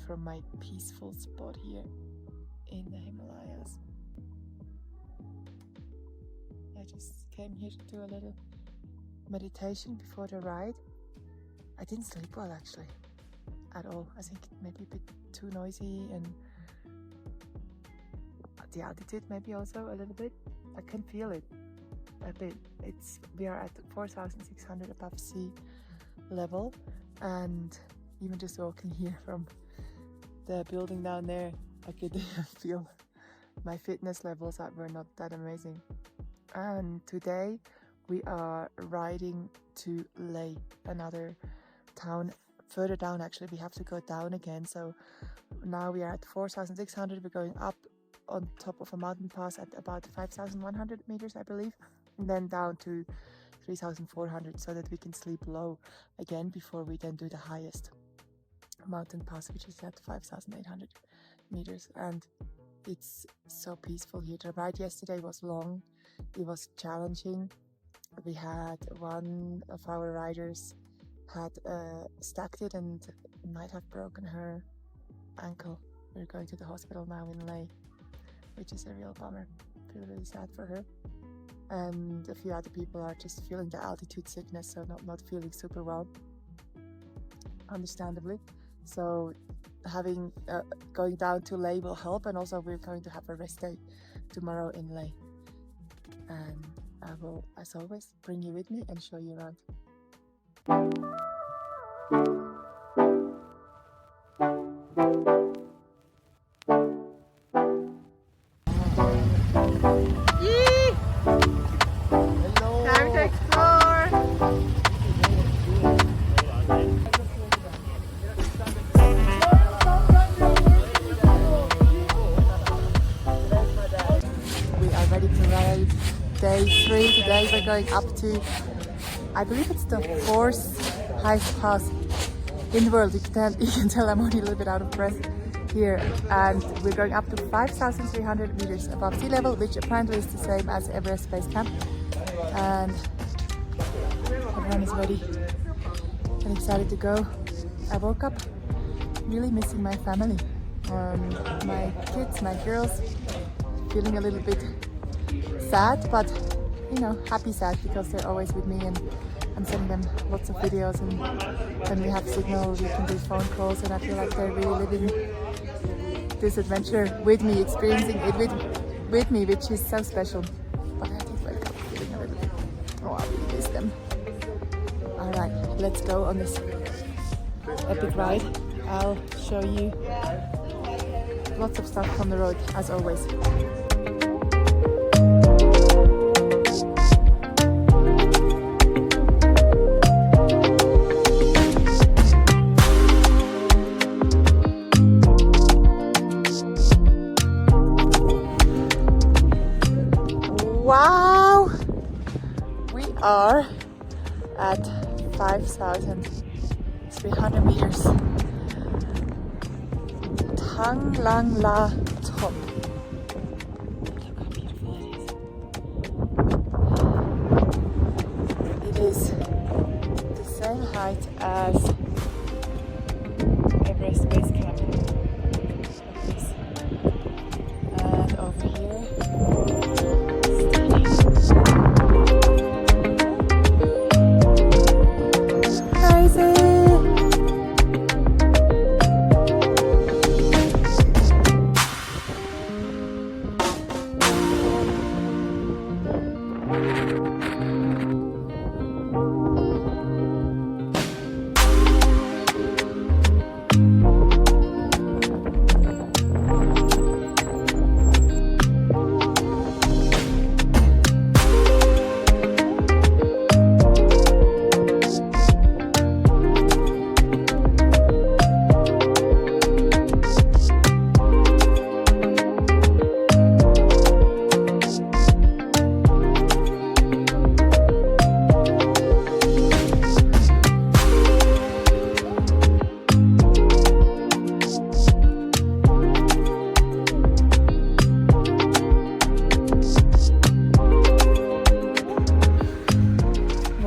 from my peaceful spot here in the Himalayas. I just came here to do a little meditation before the ride. I didn't sleep well actually, at all. I think maybe a bit too noisy, and the altitude maybe also a little bit. I can feel it a bit. We are at 4,600 above sea level, and even just walking here from the building down there, I could feel my fitness levels that were not that amazing. And today we are riding to Leh, another town further down. Actually, we have to go down again. So now we are at 4,600. We're going up on top of a mountain pass at about 5,100 meters, I believe, and then down to 3,400 so that we can sleep low again before we then do the highest mountain pass, which is at 5,800 meters. And it's so peaceful here. The ride yesterday was long, it was challenging. We had one of our riders had stacked it and might have broken her ankle. We're going to the hospital now in Leh, which is a real bummer. I feel really sad for her. And a few other people are just feeling the altitude sickness, so not feeling super well, understandably. So having going down to Leh will help, and also we're going to have a rest day tomorrow in Leh. And I will, as always, bring you with me and show you around. Time to explore! We are ready to ride day 3. Today we're going up to, I believe it's the 4th highest pass in the world. You can tell I'm only a little bit out of breath here, and we're going up to 5,300 meters above sea level, which apparently is the same as Everest Base Camp. And everyone is ready and excited to go. I woke up really missing my family, my kids, my girls, feeling a little bit sad, but you know, happy sad, because they're always with me, and I'm sending them lots of videos, and when we have signal we can do phone calls, and I feel like they're really living this adventure with me, experiencing it with me, which is so special. But I did wake up feeling a little bit, oh, I really miss them. Alright, let's go on this epic ride. I'll show you lots of stuff on the road, as always. Wow! We are at 5,300 meters. Thang Lang La top. Look how beautiful it is. It is the same height as Everest Base Camp. Like this. And over here,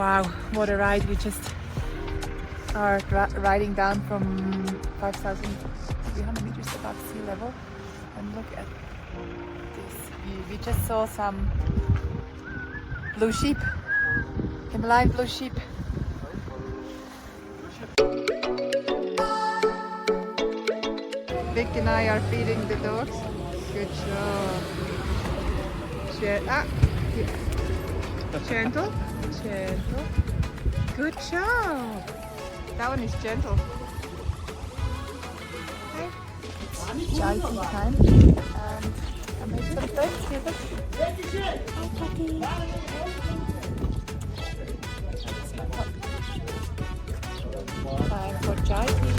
wow, what a ride. We just are riding down from 5,300 above sea level. And look at this view. We just saw some blue sheep, Himalayan blue sheep. Vic and I are feeding the dogs. Good job. Gentle, gentle. Good job. That one is gentle. Okay. It's chai tea time, and I made some friends here. Hi, Patty. Time for chai tea.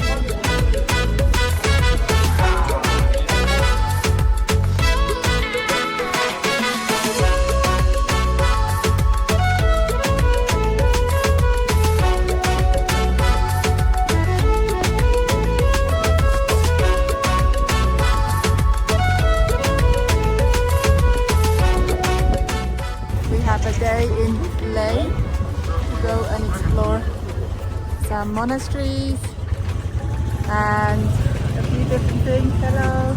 In Leh to go and explore some monasteries and a few different things. Hello!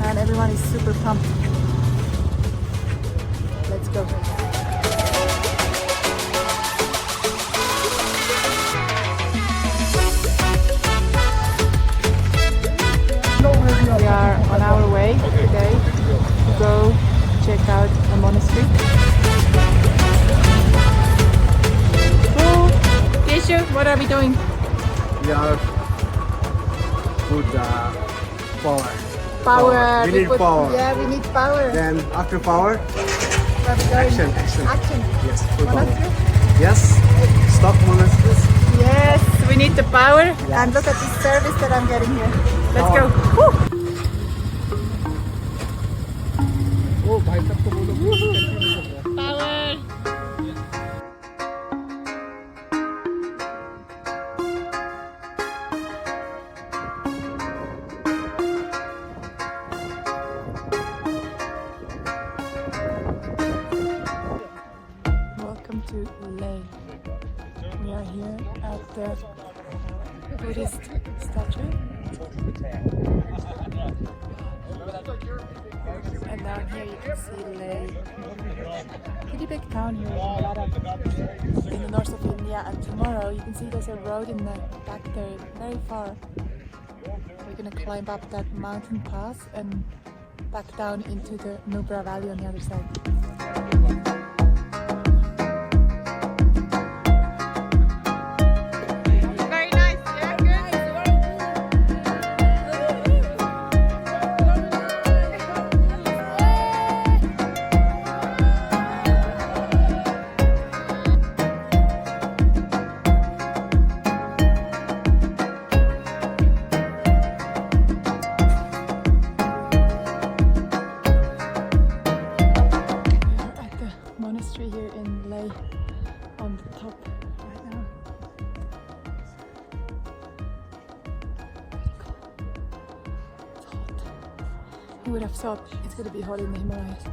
And everyone is super pumped. Let's go. We are on our way today to go check out a monastery. Cool. Keshu, what are we doing? We are put power. Power. We need power. Yeah, we need power. Then after power, Action. action. Yes, full power. Monastery? Yes, stop monasteries. Yes, we need the power. Yes. And look at this service that I'm getting here. Let's go. Woo. Oh, भाई साहब को बोलो Power. Welcome to Leh. We are here at the Buddhist statue. And down here you can see Leh. Pretty big town here in the north of India. And tomorrow you can see there's a road in the back there, very far. We're gonna climb up that mountain pass and back down into the Nubra Valley on the other side. Here in Leh on the top right now. Pretty cool. It's hot. You would have thought it's gonna be hot in the Himalayas.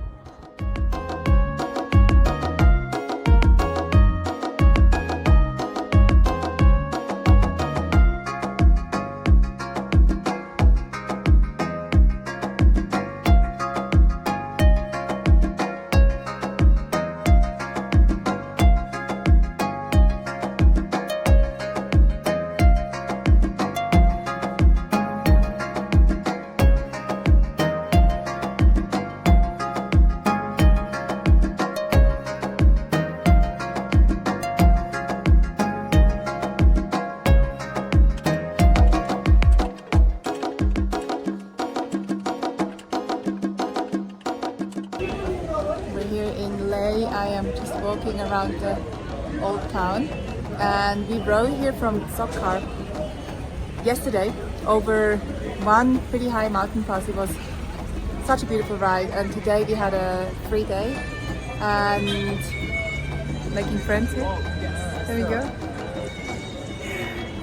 I am just walking around the old town, and we rode here from Tsoker yesterday over one pretty high mountain pass. It was such a beautiful ride, and today we had a free day and making friends here. There we go.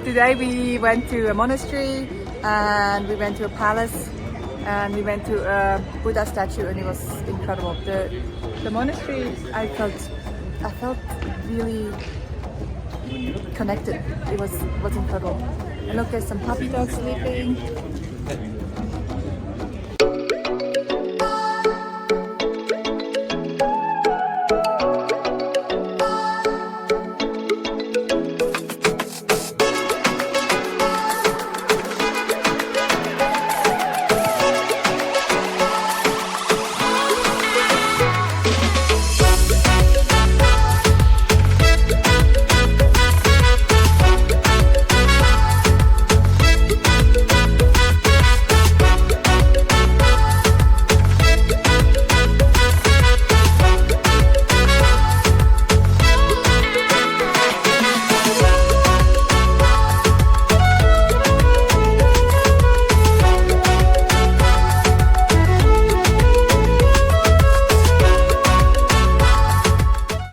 Today we went to a monastery and we went to a palace and we went to a Buddha statue, and it was incredible. The monastery, I felt really connected. It was incredible. And look, there's some puppy dogs sleeping.